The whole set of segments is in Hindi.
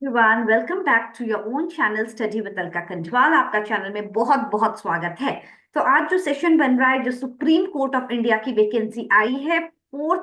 Everyone, welcome back to your own channel study with Alka Kanthwal. आपका चैनल में बहुत बहुत स्वागत है। तो आज जो सेशन बन रहा है, जो सुप्रीम कोर्ट ऑफ इंडिया की वैकेंसी आई है 4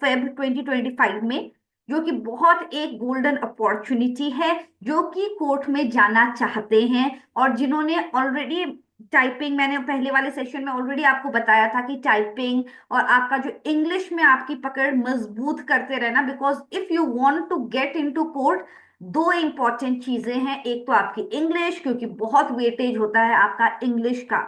Feb 2025 में, जो कि बहुत एक गोल्डन अपॉर्चुनिटी है, जो कि कोर्ट में जाना चाहते हैं और जिन्होंने ऑलरेडी टाइपिंग, मैंने पहले वाले सेशन में ऑलरेडी आपको बताया था कि टाइपिंग और आपका जो इंग्लिश में आपकी पकड़ मजबूत करते रहना, because if you want to get into court, दो इंपॉर्टेंट चीजें हैं। एक तो आपकी इंग्लिश, क्योंकि बहुत वेटेज होता है आपका इंग्लिश का,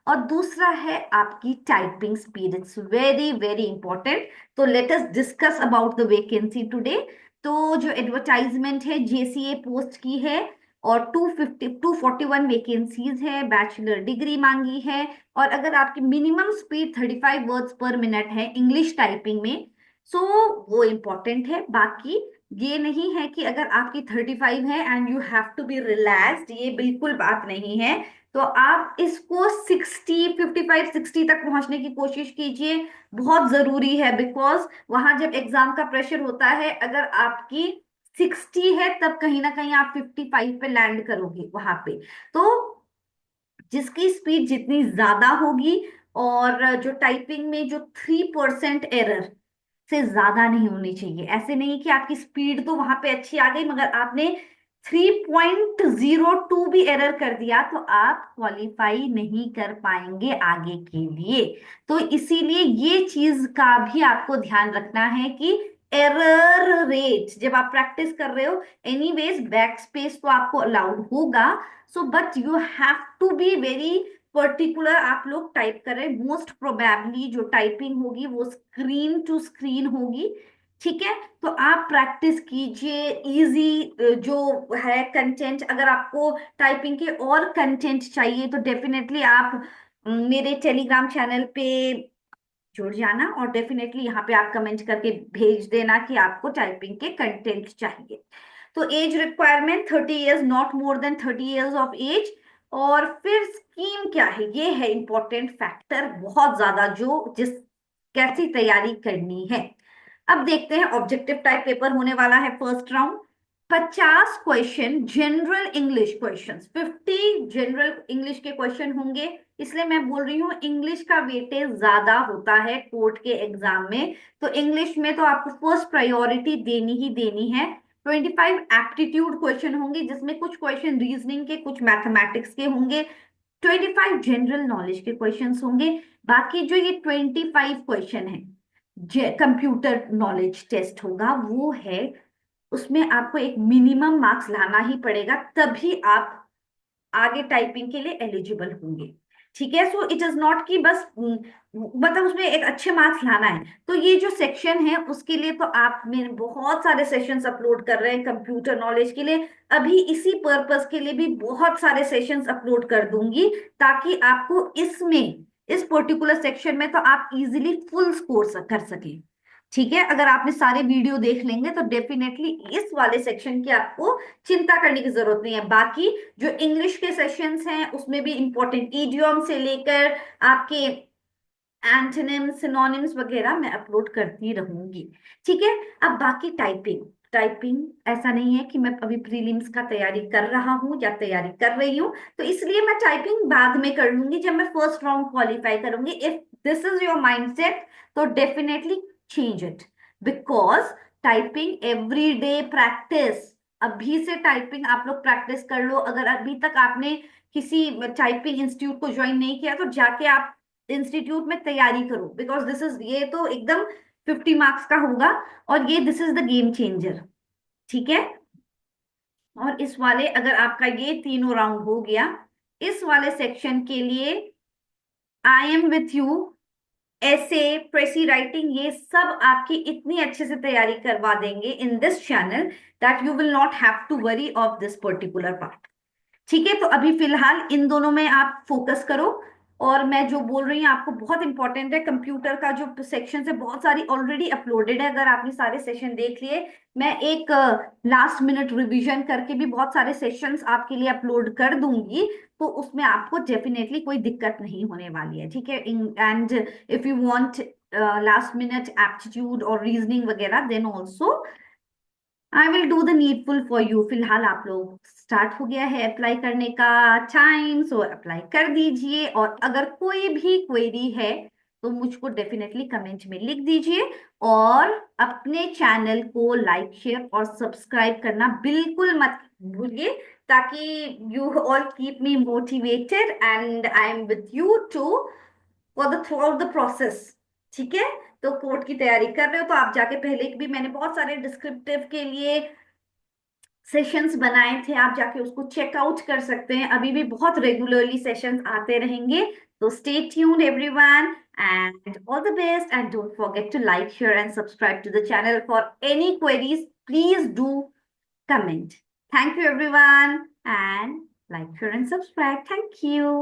और दूसरा है आपकी typing speed. It's very very important. तो let us discuss about the vacancy today. तो जो एडवर्टाइजमेंट है जेसीए पोस्ट की है, और 241 वैकेंसीज है, बैचलर डिग्री मांगी है, और अगर आपकी मिनिमम स्पीड 35 वर्ड्स पर मिनट है इंग्लिश टाइपिंग में, सो वो इम्पोर्टेंट है। बाकी ये नहीं है कि अगर आपकी 35 है and you have to be relaxed, ये बिल्कुल बात नहीं है। तो आप इसको 55 60 तक पहुंचने की कोशिश कीजिए, बहुत जरूरी है। बिकॉज वहां जब एग्जाम का प्रेशर होता है, अगर आपकी 60 है तब कहीं ना कहीं आप 55 पे लैंड करोगे वहां पे। तो जिसकी स्पीड जितनी ज्यादा होगी, और जो टाइपिंग में जो 3% एरर से ज्यादा नहीं होनी चाहिए। ऐसे नहीं कि आपकी स्पीड तो वहां पे अच्छी आ गई मगर आपने 3.02 भी एरर कर दिया, तो आप क्वालिफाई नहीं कर पाएंगे आगे के लिए। तो इसीलिए ये चीज का भी आपको ध्यान रखना है कि एरर रेट जब आप प्रैक्टिस कर रहे हो, एनीवेज बैक स्पेस तो आपको अलाउड होगा। So but you have to be very particular. आप लोग टाइप कर रहे हैं, मोस्ट प्रोबेबली जो टाइपिंग होगी वो स्क्रीन टू स्क्रीन होगी। ठीक है, तो आप प्रैक्टिस कीजिए इजी जो है कंटेंट। अगर आपको टाइपिंग के और कंटेंट चाहिए तो डेफिनेटली आप मेरे टेलीग्राम चैनल पे जुड़ जाना, और डेफिनेटली यहाँ पे आप कमेंट करके भेज देना कि आपको टाइपिंग के कंटेंट चाहिए। तो age requirement 30 years, not more than 30 years of age. और फिर स्कीम क्या है, ये है इंपॉर्टेंट फैक्टर बहुत ज्यादा, जो जिस कैसी तैयारी करनी है। अब देखते हैं, ऑब्जेक्टिव टाइप पेपर होने वाला है first round. 50 question general English question, 50 general English के क्वेश्चन होंगे। इसलिए मैं बोल रही हूँ इंग्लिश का वेटेज ज्यादा होता है कोर्ट के एग्जाम में, तो इंग्लिश में तो आपको फर्स्ट प्रायोरिटी देनी ही देनी है। 25 एप्टीट्यूड क्वेश्चन होंगे, जिसमें कुछ क्वेश्चन रीजनिंग के, कुछ मैथमेटिक्स के होंगे। 25 जनरल नॉलेज के क्वेश्चंस होंगे। बाकी जो ये 25 क्वेश्चन है कंप्यूटर नॉलेज टेस्ट होगा, वो है उसमें आपको एक मिनिमम मार्क्स लाना ही पड़ेगा, तभी आप आगे टाइपिंग के लिए एलिजिबल होंगे। ठीक है, सो इट इज नॉट कि बस मतलब उसमें एक अच्छे मार्क्स लाना है। तो ये जो सेक्शन है उसके लिए तो आप मेरे बहुत सारे सेशंस अपलोड कर रहे हैं कंप्यूटर नॉलेज के लिए। अभी इसी पर्पस के लिए भी बहुत सारे सेशंस अपलोड कर दूंगी, ताकि आपको इसमें, इस पर्टिकुलर सेक्शन में तो आप इजीली फुल स्कोर कर सकें। ठीक है, अगर आपने सारे वीडियो देख लेंगे तो डेफिनेटली इस वाले सेक्शन की आपको चिंता करने की जरूरत नहीं है। बाकी जो इंग्लिश के सेशंस हैं उसमें भी इंपॉर्टेंट इडियम से लेकर आपके एंटोनिम्स सिनोनिम्स वगैरह मैं अपलोड करती रहूंगी। ठीक है, अब बाकी टाइपिंग। टाइपिंग ऐसा नहीं है कि मैं अभी प्रीलिम्स का तैयारी कर रहा हूँ या तैयारी कर रही हूँ, तो इसलिए मैं टाइपिंग बाद में कर लूंगी जब मैं फर्स्ट राउंड क्वालिफाई करूंगी। If this is your mindset, तो definitely change it. Because typing every day practice. अभी से टाइपिंग आप लोग प्रैक्टिस कर लो। अगर अभी तक आपने किसी टाइपिंग इंस्टीट्यूट को ज्वाइन नहीं किया, तो जाके आप इंस्टीट्यूट में तैयारी करो। बिकॉज दिस इज, ये तो एकदम 50 मार्क्स का होगा, और ये this is the game changer. ठीक है, और इस वाले अगर आपका ये तीनों राउंड हो गया, इस वाले सेक्शन के लिए आई एम विथ यू। ऐसे प्रेसी राइटिंग ये सब आपकी इतनी अच्छे से तैयारी करवा देंगे in this channel, that you will not have to worry of this particular part. ठीक है, तो अभी फिलहाल इन दोनों में आप फोकस करो। और मैं जो बोल रही हूँ आपको बहुत इंपॉर्टेंट है, कंप्यूटर का जो सेक्शन है बहुत सारी ऑलरेडी अपलोडेड है, अगर आपने सारे सेशन देख लिए। मैं एक लास्ट मिनट रिवीजन करके भी बहुत सारे सेशंस आपके लिए अपलोड कर दूंगी, तो उसमें आपको डेफिनेटली कोई दिक्कत नहीं होने वाली है। ठीक है, and if you want last minute aptitude और रीजनिंग वगैरह, then also I will do the needful for you. फिलहाल आप लोग स्टार्ट हो गया है अप्लाई करने का टाइम, सो अप्लाई कर दीजिए। और अगर कोई भी क्वेरी है तो मुझको डेफिनेटली कमेंट में लिख दीजिए। और अपने चैनल को लाइक शेयर और सब्सक्राइब करना बिल्कुल मत भूलिए, ताकि you all keep me motivated and I am with you too for the throughout the process. ठीक है, तो कोर्ट की तैयारी कर रहे हो तो आप जाके, पहले भी मैंने बहुत सारे डिस्क्रिप्टिव के लिए सेशंस बनाए थे, आप जाके उसको चेकआउट कर सकते हैं। अभी भी बहुत रेगुलरली सेशंस आते रहेंगे। तो stay tuned everyone and all the best, and don't forget to like, share and subscribe to the channel. For any queries, please do comment. Thank you everyone, and like, share and subscribe. Thank you.